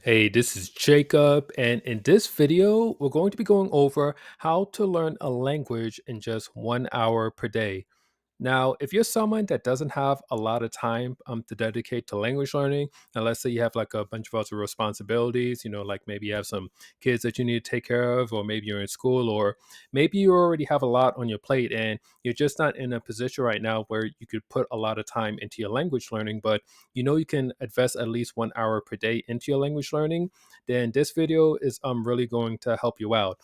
Hey, this is Jacob, and in this video, we're going to be going over how to learn a language in just 1 hour per day. Now, if you're someone that doesn't have a lot of time to dedicate to language learning, and let's say you have like a bunch of other responsibilities, like maybe you have some kids that you need to take care of, or maybe you're in school, or maybe you already have a lot on your plate and you're just not in a position right now where you could put a lot of time into your language learning, but you can invest at least 1 hour per day into your language learning, then this video is really going to help you out.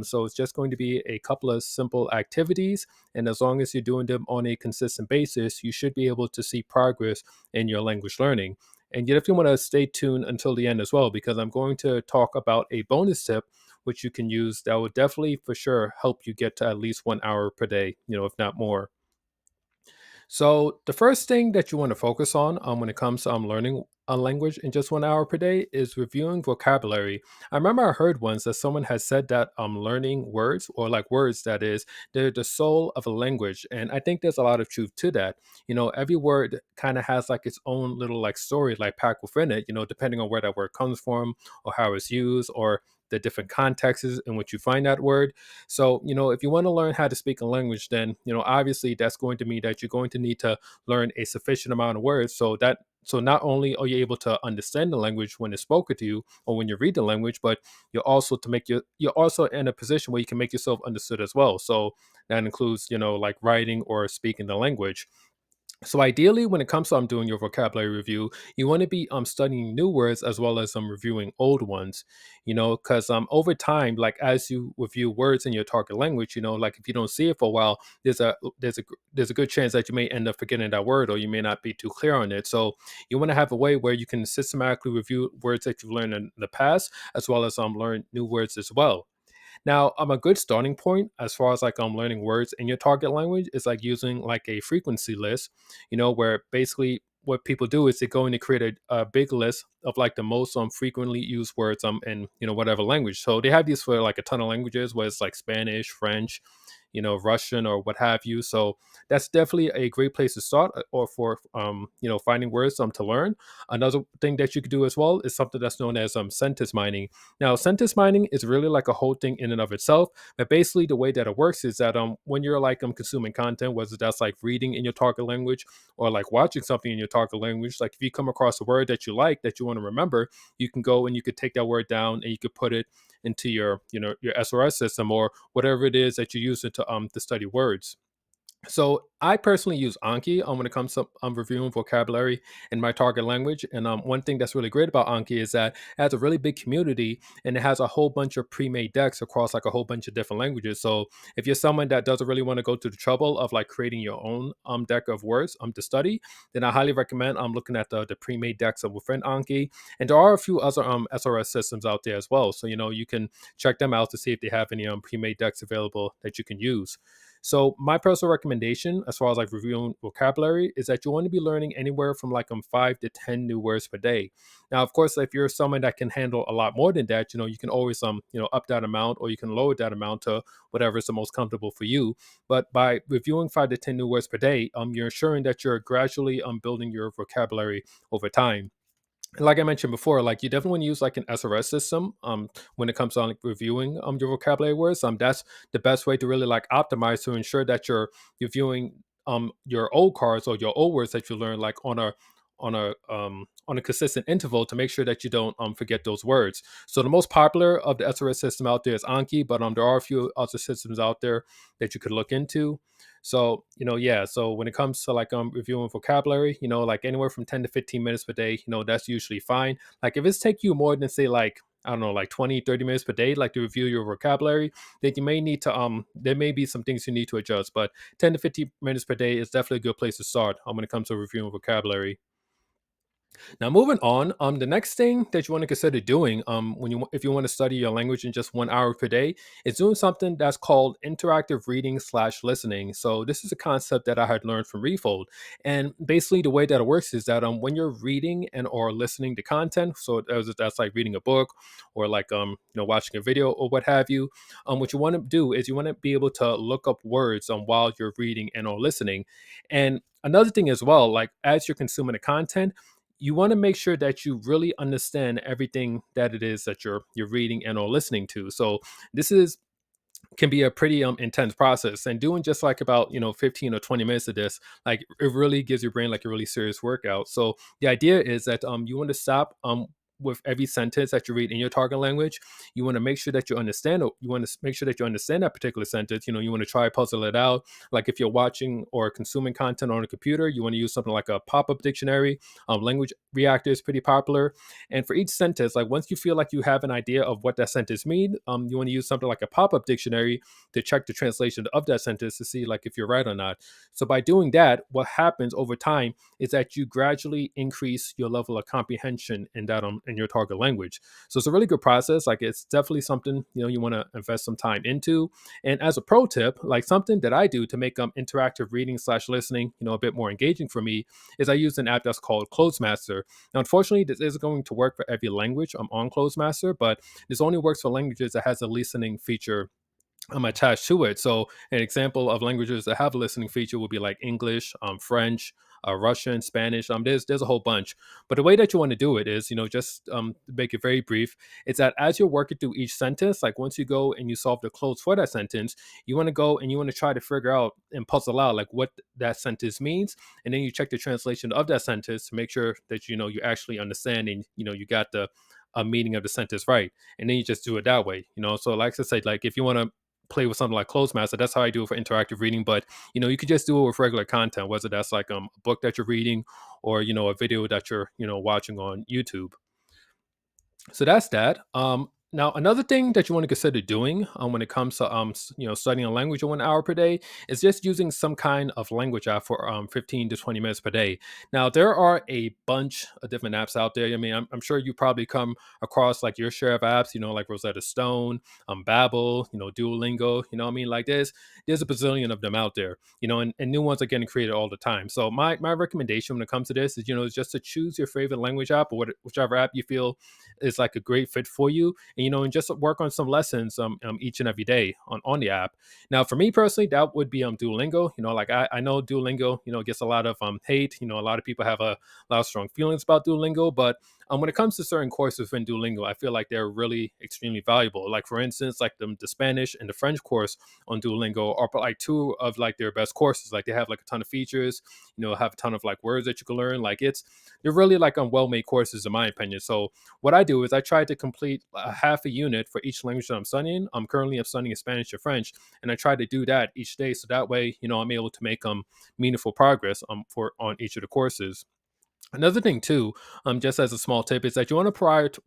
So it's just going to be a couple of simple activities, and as long as you're doing them on a consistent basis, you should be able to see progress in your language learning. And yet, if you want to stay tuned until the end as well, because I'm going to talk about a bonus tip which you can use that will definitely for sure help you get to at least 1 hour per day, if not more. So the first thing that you want to focus on when it comes to learning a language in just 1 hour per day is reviewing vocabulary. I remember I heard once that someone had said that learning words, or like words that is, they're the soul of a language, and I think there's a lot of truth to that. Every word kind of has like its own little like story like packed within it. Depending on where that word comes from or how it's used or the different contexts in which you find that word. So, if you want to learn how to speak a language, then, obviously that's going to mean that you're going to need to learn a sufficient amount of words so not only are you able to understand the language when it's spoken to you or when you read the language, but you're also in a position where you can make yourself understood as well. So that includes, like writing or speaking the language. So ideally, when it comes to doing your vocabulary review, you want to be studying new words as well as reviewing old ones, because over time, like as you review words in your target language, like if you don't see it for a while, there's a good chance that you may end up forgetting that word or you may not be too clear on it. So you want to have a way where you can systematically review words that you've learned in the past as well as learn new words as well. Now, a good starting point as far as like learning words in your target language is like using like a frequency list, where basically what people do is they go and they create a big list of like the most frequently used words in whatever language. So they have these for like a ton of languages, where it's like Spanish, French, Russian or what have you. So that's definitely a great place to start, or for finding words to learn. Another thing that you could do as well is something that's known as sentence mining. Now, sentence mining is really like a whole thing in and of itself. But basically, the way that it works is that when you're like consuming content, whether that's like reading in your target language or like watching something in your target language, like if you come across a word that you like that you want to remember, you can go and you could take that word down and you could put it into your SRS system or whatever it is that you use it to study words. So I personally use Anki when it comes to reviewing vocabulary in my target language. And one thing that's really great about Anki is that it has a really big community and it has a whole bunch of pre-made decks across like a whole bunch of different languages. So if you're someone that doesn't really want to go to the trouble of like creating your own deck of words to study, then I highly recommend looking at the pre-made decks within Anki. And there are a few other SRS systems out there as well. So you can check them out to see if they have any pre-made decks available that you can use. So my personal recommendation, as far as like reviewing vocabulary, is that you want to be learning anywhere from like 5 to 10 new words per day. Now, of course, if you're someone that can handle a lot more than that, you can always up that amount or you can lower that amount to whatever is the most comfortable for you. But by reviewing 5 to 10 new words per day, you're ensuring that you're gradually building your vocabulary over time. Like I mentioned before, like you definitely want to use like an SRS system when it comes to like reviewing your vocabulary words. That's the best way to really like optimize to ensure that you're reviewing your old cards or your old words that you learn like on a consistent interval to make sure that you don't forget those words. So the most popular of the SRS system out there is Anki, but there are a few other systems out there that you could look into. So, yeah. So when it comes to like reviewing vocabulary, like anywhere from 10 to 15 minutes per day, that's usually fine. Like if it's take you more than say like I don't know, like 20, 30 minutes per day, like to review your vocabulary, then you may need to there may be some things you need to adjust. But 10 to 15 minutes per day is definitely a good place to start when it comes to reviewing vocabulary. Now, moving on, the next thing that you want to consider doing, if you want to study your language in just 1 hour per day, is doing something that's called interactive reading slash listening. So this is a concept that I had learned from Refold, and basically the way that it works is that when you're reading and or listening to content, so that's like reading a book or like watching a video or what have you, what you want to do is you want to be able to look up words while you're reading and or listening, and another thing as well, like as you're consuming the content, you want to make sure that you really understand everything that it is that you're reading and or listening to. So this is can be a pretty intense process, and doing just like about 15 or 20 minutes of this, like it really gives your brain like a really serious workout. So the idea is that you want to stop with every sentence that you read in your target language. You want to make sure that you understand it. You want to make sure that you understand that particular sentence. You want to try puzzle it out. Like if you're watching or consuming content on a computer, you want to use something like a pop-up dictionary. Language reactor is pretty popular, and for each sentence, like once you feel like you have an idea of what that sentence means, you want to use something like a pop-up dictionary to check the translation of that sentence to see like if you're right or not. So by doing that, what happens over time is that you gradually increase your level of comprehension in that in your target language. So it's a really good process. Like it's definitely something you want to invest some time into. And as a pro tip, like something that I do to make interactive reading slash listening a bit more engaging for me is I use an app that's called Closemaster. Now, unfortunately, this isn't going to work for every language on Closemaster, but this only works for languages that has a listening feature attached to it. So an example of languages that have a listening feature would be like English, French, Russian, Spanish. There's a whole bunch. But the way that you want to do it is, just to make it very brief, it's that as you're working through each sentence, like once you go and you solve the close for that sentence, you want to go and you want to try to figure out and puzzle out like what that sentence means, and then you check the translation of that sentence to make sure that you actually understand and you got the meaning of the sentence right, and then you just do it that way. So like I said, like if you want to play with something like Closemaster. That's how I do it for interactive reading. But you could just do it with regular content, whether that's like a book that you're reading or a video that you're watching on YouTube. So that's that. Now another thing that you want to consider doing when it comes to studying a language in 1 hour per day is just using some kind of language app for 15 to 20 minutes per day. Now there are a bunch of different apps out there. I mean, I'm sure you probably come across like your share of apps, like Rosetta Stone, Babbel, Duolingo. I mean, like there's a bazillion of them out there. And new ones are getting created all the time. So my recommendation when it comes to this is is just to choose your favorite language app or whichever app you feel is like a great fit for you, and and just work on some lessons each and every day on the app. Now for me personally, that would be Duolingo. Like I know Duolingo gets a lot of hate. A lot of people have a lot of strong feelings about Duolingo, but when it comes to certain courses within Duolingo, I feel like they're really extremely valuable. Like for instance, like the Spanish and the French course on Duolingo are like two of like their best courses. Like they have like a ton of features, have a ton of like words that you can learn. Like they're really like well-made courses in my opinion. So what I do is I try to complete a half a unit for each language that I'm studying. I'm studying Spanish and French, and I try to do that each day. So that way, I'm able to make meaningful progress for on each of the courses. Another thing too, just as a small tip, is that you want to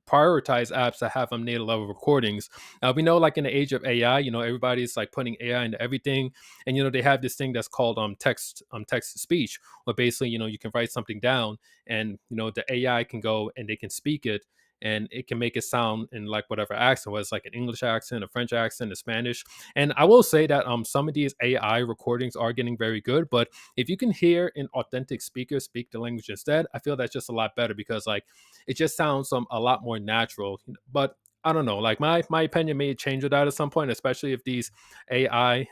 prioritize apps that have native level recordings. Now we know, like in the age of AI, everybody's like putting AI into everything, and they have this thing that's called text to speech, where basically you can write something down, and the AI can go and they can speak it, and it can make it sound in like whatever accent, whether it's like an English accent, a French accent, a Spanish. And I will say that some of these AI recordings are getting very good, but if you can hear an authentic speaker speak the language instead, I feel that's just a lot better because like it just sounds a lot more natural. But I don't know, like my opinion may change with that at some point, especially if these AI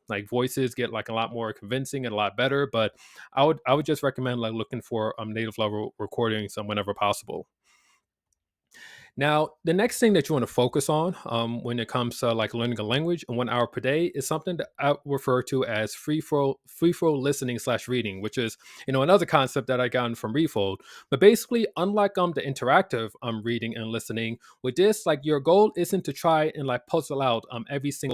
like voices get like a lot more convincing and a lot better. But I would just recommend like looking for native level recordings whenever possible. Now, the next thing that you want to focus on when it comes to like learning a language in 1 hour per day is something that I refer to as free flow listening slash reading, which is another concept that I gotten from Refold. But basically, unlike the interactive reading and listening, with this, like your goal isn't to try and like puzzle out every single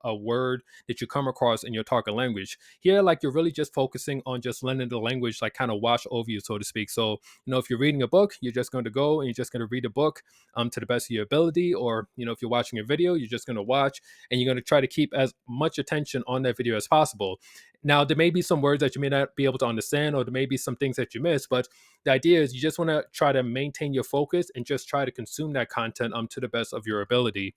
word that you come across in your target language. Here, like you're really just focusing on just letting the language like kind of wash over you, so to speak. So if you're reading a book, you're just going to go and you're just going to read a book to the best of your ability. Or if you're watching a video, you're just going to watch and you're going to try to keep as much attention on that video as possible. Now there may be some words that you may not be able to understand, or there may be some things that you miss, but the idea is you just want to try to maintain your focus and just try to consume that content to the best of your ability.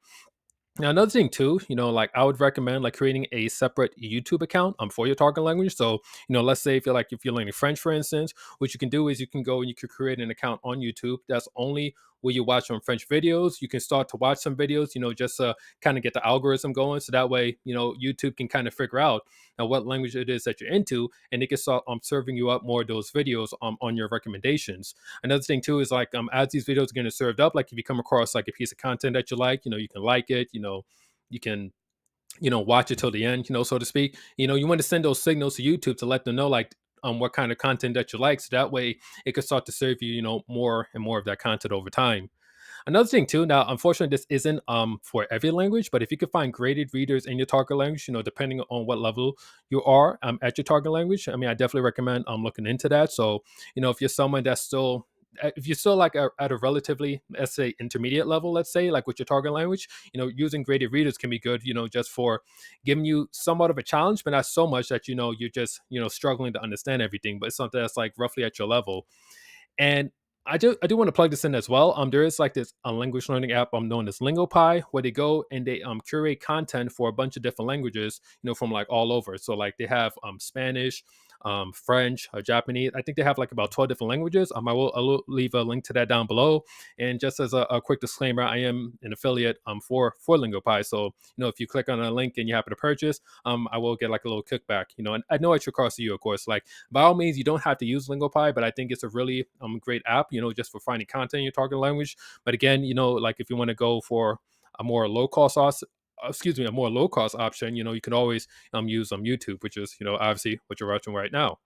Now, another thing too, like I would recommend like creating a separate YouTube account for your target language. So, let's say if you're learning French, for instance, what you can do is you can go and you can create an account on YouTube that's only will you watch on French videos? You can start to watch some videos, just to kind of get the algorithm going. So that way, YouTube can kind of figure out what language it is that you're into, and it can start serving you up more of those videos on your recommendations. Another thing too is like as these videos are getting served up, like if you come across like a piece of content that you like, you can like it, you can watch it till the end, so to speak. You want to send those signals to YouTube to let them know like what kind of content that you like, so that way it could start to serve you, more and more of that content over time. Another thing too, now unfortunately this isn't for every language, but if you could find graded readers in your target language, depending on what level you are at your target language, I mean, I definitely recommend looking into that. So, if you're someone that's still if you're still like at a relatively, let's say, intermediate level, let's say, like with your target language, using graded readers can be good, just for giving you somewhat of a challenge, but not so much that you're just struggling to understand everything, but it's something that's like roughly at your level. And I do want to plug this in as well. There is like this language learning app known as LingoPie, where they go and they curate content for a bunch of different languages, from like all over. So like they have Spanish, French, Japanese. I think they have like about 12 different languages. I will leave a link to that down below. And just as a quick disclaimer, I am an affiliate for LingoPie. So if you click on a link and you happen to purchase, I will get like a little kickback. And I know it should cost you, of course. Like by all means, you don't have to use LingoPie, but I think it's a really great app, just for finding content in your target language. But again, like if you want to go for a more low cost a more low cost option, you can always use YouTube, which is obviously what you're watching right now.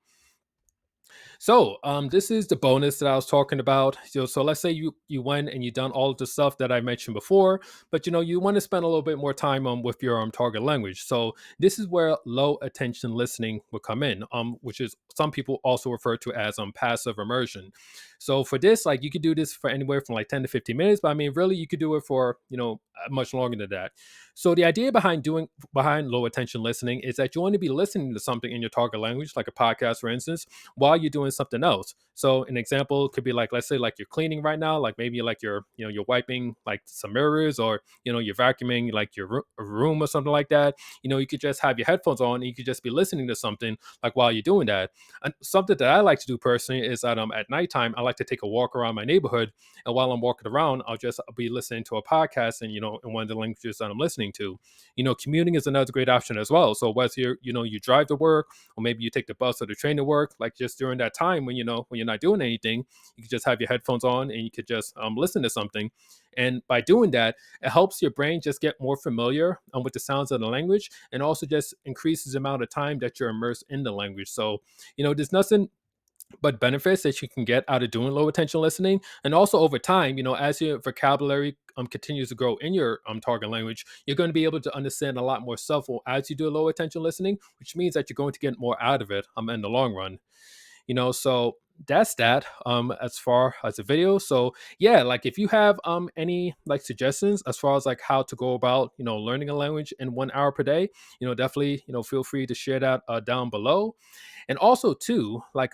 So, this is the bonus that I was talking about. So let's say you went and you done all of the stuff that I mentioned before, but you want to spend a little bit more time with your target language. So this is where low attention listening will come in, which is some people also refer to as passive immersion. So for this, like you could do this for anywhere from like 10 to 15 minutes, but I mean, really, you could do it for much longer than that. So the idea behind low attention listening is that you want to be listening to something in your target language, like a podcast, for instance, while you're doing something else. So an example could be like, let's say like you're cleaning right now, like maybe like you're wiping like some mirrors, or you're vacuuming like your room or something like that. You could just have your headphones on and you could just be listening to something like while you're doing that. And something that I like to do personally is that at nighttime I like to take a walk around my neighborhood, and while I'm walking around I'll just be listening to a podcast, and in one of the languages that I'm listening to. Commuting is another great option as well. So whether you drive to work, or maybe you take the bus or the train to work, like just during that time when when you're not doing anything, you could just have your headphones on and you could just listen to something. And by doing that, it helps your brain just get more familiar with the sounds of the language, and also just increases the amount of time that you're immersed in the language. So there's nothing but benefits that you can get out of doing low attention listening. And also over time, as your vocabulary continues to grow in your target language, you're going to be able to understand a lot more stuff as you do low attention listening, which means that you're going to get more out of it in the long run. So that's that as far as the video. So yeah, like if you have any like suggestions as far as like how to go about learning a language in 1 hour per day, definitely feel free to share that down below. And also too, like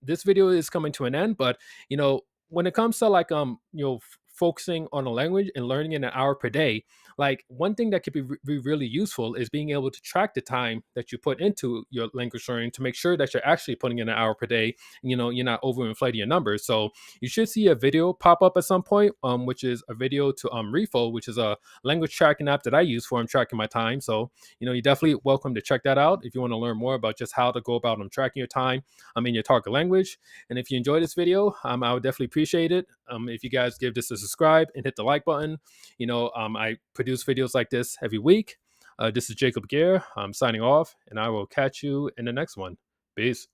this video is coming to an end, but when it comes to like focusing on a language and learning in 1 hour per day, like one thing that could be really useful is being able to track the time that you put into your language learning, to make sure that you're actually putting in 1 hour per day. You're not overinflating your numbers. So you should see a video pop up at some point, which is a video to Refo, which is a language tracking app that I use for tracking my time. So you're definitely welcome to check that out if you want to learn more about just how to go about tracking your time in your target language. And if you enjoyed this video, I would definitely appreciate it if you guys give this a subscribe and hit the like button. I produce videos like this every week. This is Jacob Laguerre. I'm signing off, and I will catch you in the next one. Peace.